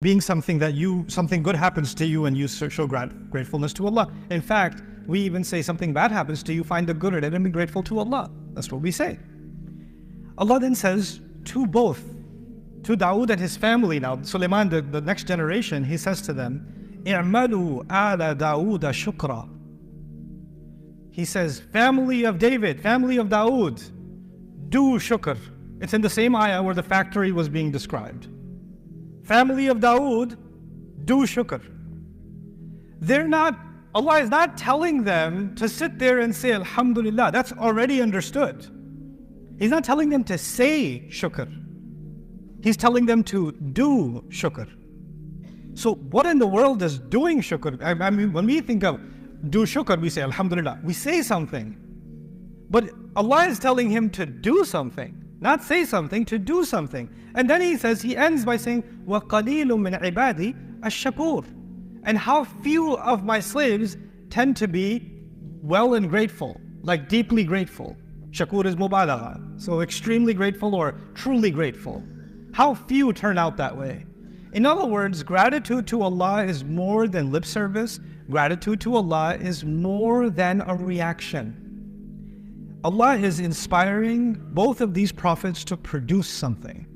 being something that something good happens to you and you show gratefulness to Allah. In fact, we even say something bad happens to you, find the good in it and be grateful to Allah. That's what we say. Allah then says to both, to Dawood and his family now, Sulaiman, the next generation, he says to them, "I'malu ala Dawood shukra." He says, family of David, family of Dawood, do shukr. It's in the same ayah where the factory was being described. Family of Dawood, do shukr. Allah is not telling them to sit there and say Alhamdulillah. That's already understood. He's not telling them to say shukr. He's telling them to do shukr. So what in the world is doing shukr? I mean, when we think of do shukr, we say Alhamdulillah. We say something. But Allah is telling him to do something. Not say something, to do something. And then he ends by saying, وَقَلِيلٌ مِّنْ عِبَادِي الشَّكُورِ. And how few of my slaves tend to be well and grateful, like deeply grateful. Shakur is mubalagha, so extremely grateful or truly grateful. How few turn out that way. In other words, gratitude to Allah is more than lip service. Gratitude to Allah is more than a reaction. Allah is inspiring both of these prophets to produce something,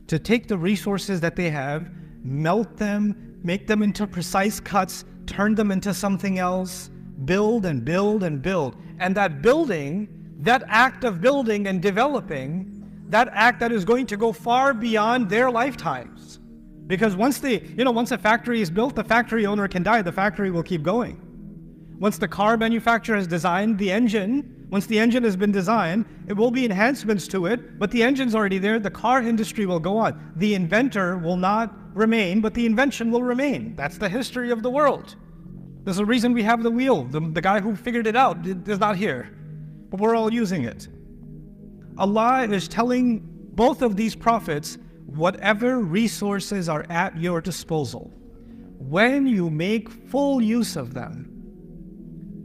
to take the resources that they have, melt them, make them into precise cuts, turn them into something else, build and build and build. And that building, that act of building and developing, that act that is going to go far beyond their lifetimes. Because once a factory is built, the factory owner can die, the factory will keep going. Once the car manufacturer has designed the engine, once the engine has been designed, it will be enhancements to it, but the engine's already there, the car industry will go on. The inventor will not remain, but the invention will remain. That's the history of the world. There's a reason we have the wheel. The guy who figured it out is not here, but we're all using it. Allah is telling both of these prophets, whatever resources are at your disposal, when you make full use of them,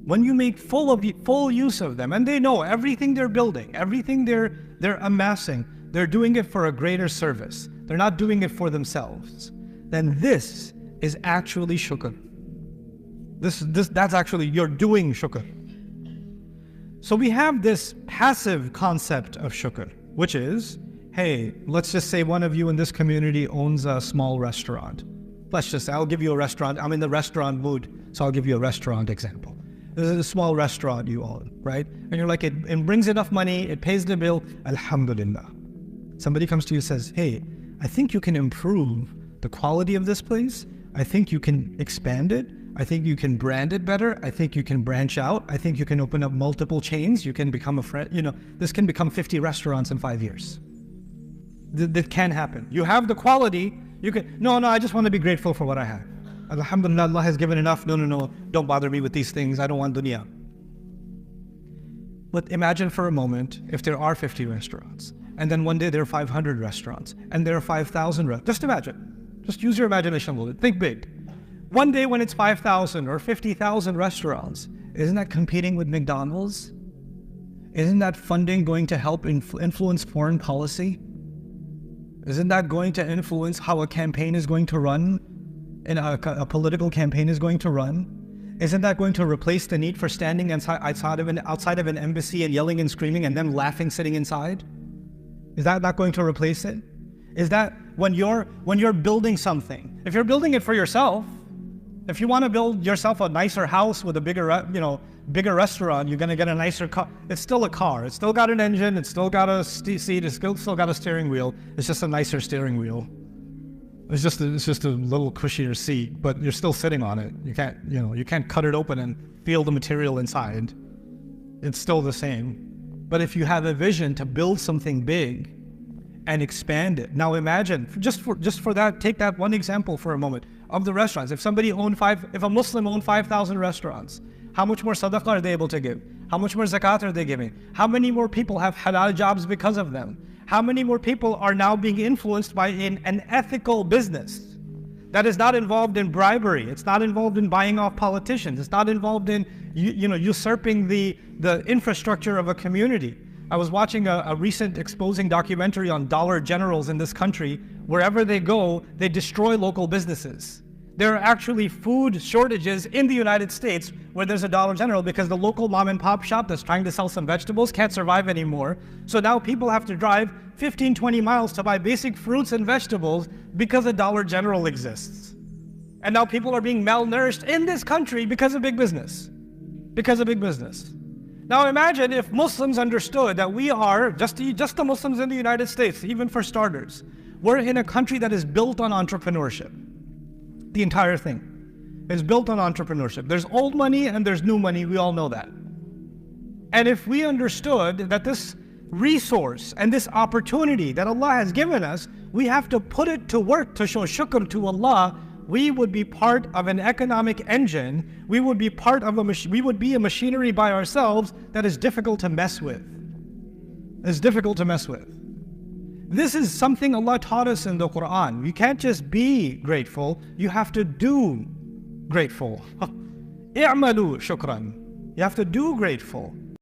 when you make full use of them, and they know everything they're building, everything they're amassing, they're doing it for a greater service. They're not doing it for themselves. Then this is actually shukr. That's actually, you're doing shukr. So we have this passive concept of shukr, which is, hey, let's just say one of you in this community owns a small restaurant. I'll give you a restaurant. I'm in the restaurant mood, so I'll give you a restaurant example. This is a small restaurant you own, right? And you're like, it brings enough money, it pays the bill, Alhamdulillah. Somebody comes to you and says, hey, I think you can improve the quality of this place. I think you can expand it. I think you can brand it better. I think you can branch out. I think you can open up multiple chains. You can become a friend. This can become 50 restaurants in 5 years. That can happen. You have the quality. You can, no, I just want to be grateful for what I have. Alhamdulillah, Allah has given enough. No, don't bother me with these things. I don't want dunya. But imagine for a moment if there are 50 restaurants, and then one day there are 500 restaurants, and there are 5,000 restaurants. Just imagine. Just use your imagination a little bit. Think big. One day when it's 5,000 or 50,000 restaurants, isn't that competing with McDonald's? Isn't that funding going to help influence foreign policy? Isn't that going to influence how a campaign is going to run? And a political campaign is going to run? Isn't that going to replace the need for standing outside of an embassy and yelling and screaming and then laughing sitting inside? Is that not going to replace it? Is that when you're building something, if you're building it for yourself, if you want to build yourself a nicer house with a bigger restaurant, you're going to get a nicer car. It's still a car. It's still got an engine. It's still got a seat. It's still got a steering wheel. It's just a nicer steering wheel. It's just a little cushier seat, but you're still sitting on it. You can't cut it open and feel the material inside. It's still the same. But if you have a vision to build something big and expand it. Now imagine, just for that, take that one example for a moment of the restaurants. If a Muslim owned 5,000 restaurants, how much more sadaqah are they able to give? How much more zakat are they giving? How many more people have halal jobs because of them? How many more people are now being influenced by an ethical business that is not involved in bribery? It's not involved in buying off politicians. It's not involved in usurping the infrastructure of a community. I was watching a recent exposing documentary on dollar generals in this country. Wherever they go, they destroy local businesses. There are actually food shortages in the United States where there's a Dollar General because the local mom and pop shop that's trying to sell some vegetables can't survive anymore. So now people have to drive 15, 20 miles to buy basic fruits and vegetables because a Dollar General exists. And now people are being malnourished in this country because of big business. Because of big business. Now imagine if Muslims understood that we are, just the Muslims in the United States, even for starters, we're in a country that is built on entrepreneurship. The entire thing is built on entrepreneurship. There's old money and there's new money, we all know that. And if we understood that this resource and this opportunity that Allah has given us, we have to put it to work to show shukr to Allah, we would be part of an economic engine. We would be part of we would be a machinery by ourselves that is difficult to mess with. It's difficult to mess with. This is something Allah taught us in the Quran. You can't just be grateful, you have to do grateful. I'malu shukran. You have to do grateful.